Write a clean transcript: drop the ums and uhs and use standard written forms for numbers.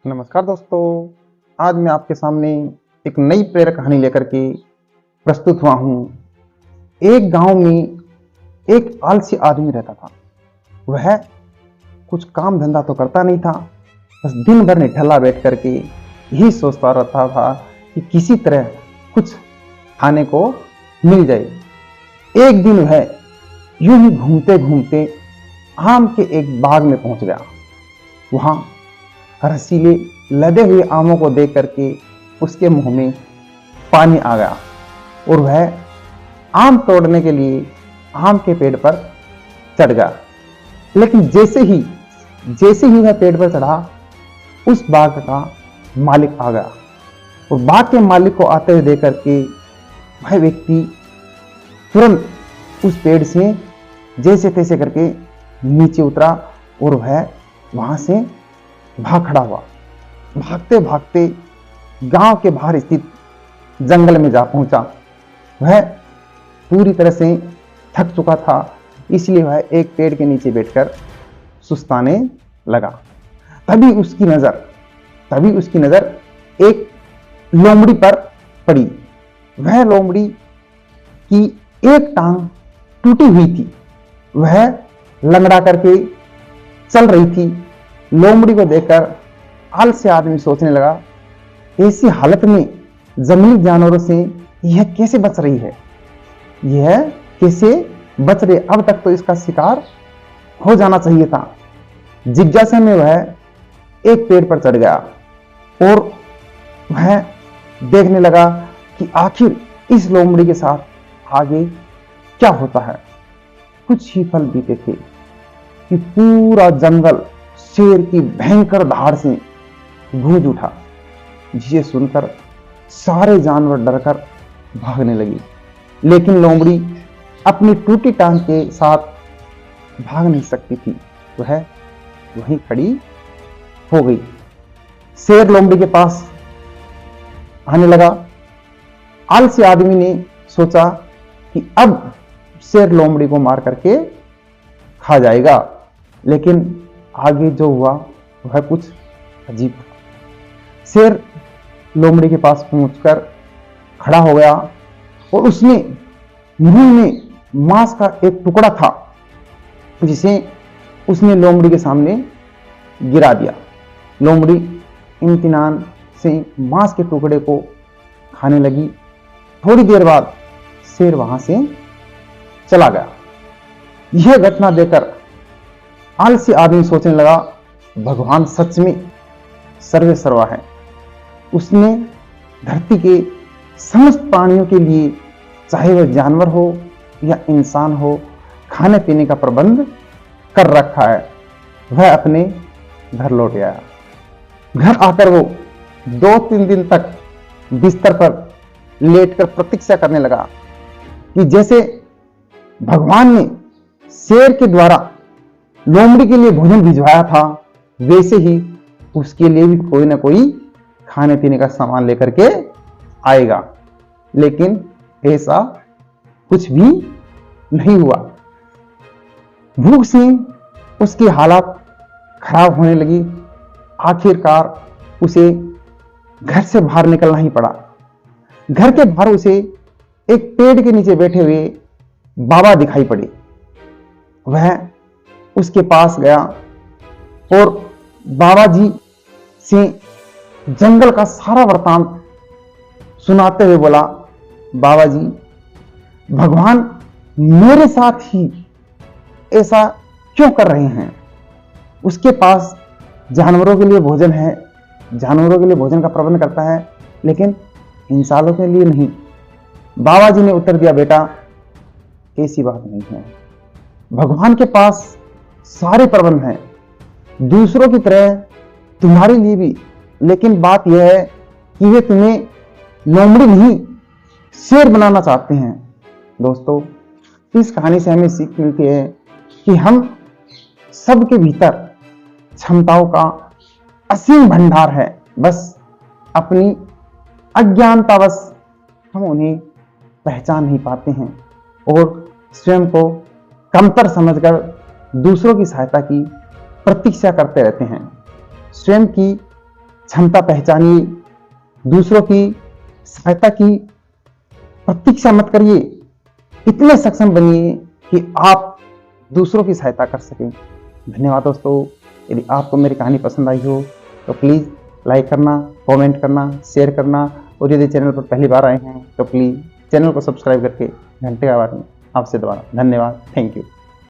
नमस्कार दोस्तों, आज मैं आपके सामने एक नई प्रेरक कहानी लेकर के प्रस्तुत हुआ हूँ। एक गांव में एक आलसी आदमी रहता था। वह कुछ काम धंधा तो करता नहीं था, बस दिन भर निठल्ला बैठ करके यही सोचता रहता था कि किसी तरह कुछ खाने को मिल जाए। एक दिन वह यूं ही घूमते घूमते आम के एक बाग में पहुंच गया। वहां रसीले लदे हुए आमों को देख करके उसके मुंह में पानी आ गया और वह आम तोड़ने के लिए आम के पेड़ पर चढ़ गया। लेकिन जैसे ही वह पेड़ पर चढ़ा, उस बाग का मालिक आ गया और बाग के मालिक को आते हुए देख करके वह व्यक्ति तुरंत उस पेड़ से जैसे तैसे करके नीचे उतरा और वह वहां से भाग खड़ा हुआ। भागते भागते गांव के बाहर स्थित जंगल में जा पहुंचा। वह पूरी तरह से थक चुका था, इसलिए वह एक पेड़ के नीचे बैठकर सुस्ताने लगा। तभी उसकी नजर एक लोमड़ी पर पड़ी। वह लोमड़ी की एक टांग टूटी हुई थी। वह लंगड़ा करके चल रही थी। लोमड़ी को देखकर आलसी आदमी सोचने लगा, ऐसी हालत में जंगली जानवरों से यह कैसे बच रही है, अब तक तो इसका शिकार हो जाना चाहिए था। जिज्ञासा में वह एक पेड़ पर चढ़ गया और वह देखने लगा कि आखिर इस लोमड़ी के साथ आगे क्या होता है। कुछ ही पल बीते थे कि पूरा जंगल शेर की भयंकर धाड़ से गूंज उठा, जिसे सुनकर सारे जानवर डरकर भागने लगे। लेकिन लोमड़ी अपनी टूटी टांग के साथ भाग नहीं सकती थी। वह वहीं खड़ी हो गई। शेर लोमड़ी के पास आने लगा। आलसी आदमी ने सोचा कि अब शेर लोमड़ी को मार करके खा जाएगा, लेकिन आगे जो हुआ वह कुछ अजीब था। शेर लोमड़ी के पास पहुंचकर खड़ा हो गया और उसने मुंह में मांस का एक टुकड़ा था, जिसे उसने लोमड़ी के सामने गिरा दिया। लोमड़ी इम्तिनान से मांस के टुकड़े को खाने लगी। थोड़ी देर बाद शेर वहां से चला गया। यह घटना देखकर आलसी आदमी सोचने लगा, भगवान सच में सर्वे सर्वा है। उसने धरती के समस्त प्राणियों के लिए, चाहे वह जानवर हो या इंसान हो, खाने पीने का प्रबंध कर रखा है। वह अपने घर लौट आया। घर आकर वो 2-3 दिन तक बिस्तर पर लेटकर प्रतीक्षा करने लगा कि जैसे भगवान ने शेर के द्वारा लोमड़ी के लिए भोजन भिजवाया था, वैसे ही उसके लिए भी कोई ना कोई खाने पीने का सामान लेकर के आएगा। लेकिन ऐसा कुछ भी नहीं हुआ। भूख से उसकी हालत खराब होने लगी। आखिरकार उसे घर से बाहर निकलना ही पड़ा। घर के बाहर उसे एक पेड़ के नीचे बैठे हुए बाबा दिखाई पड़े। वह उसके पास गया और बाबा जी से जंगल का सारा वृतांत सुनाते हुए बोला, बाबा जी, भगवान मेरे साथ ही ऐसा क्यों कर रहे हैं? उसके पास जानवरों के लिए भोजन है, जानवरों के लिए भोजन का प्रबंध करता है, लेकिन इंसानों के लिए नहीं। बाबा जी ने उत्तर दिया, बेटा ऐसी बात नहीं है। भगवान के पास सारे प्रबंध हैं, दूसरों की तरह तुम्हारे लिए भी। लेकिन बात यह है कि वे तुम्हें लोमड़ी नहीं, शेर बनाना चाहते हैं। दोस्तों, इस कहानी से हमें सीख मिलती है कि हम सबके भीतर क्षमताओं का असीम भंडार है, बस अपनी अज्ञानतावश हम उन्हें पहचान नहीं पाते हैं और स्वयं को कमतर समझकर दूसरों की सहायता की प्रतीक्षा करते रहते हैं। स्वयं की क्षमता पहचानिए, दूसरों की सहायता की प्रतीक्षा मत करिए, इतने सक्षम बनिए कि आप दूसरों की सहायता कर सकें। धन्यवाद दोस्तों। यदि आपको मेरी कहानी पसंद आई हो तो प्लीज़ लाइक करना, कमेंट करना, शेयर करना, और यदि चैनल पर पहली बार आए हैं तो प्लीज़ चैनल को सब्सक्राइब करके घंटे का आवाज़ में आपसे दोबारा धन्यवाद। Thank you.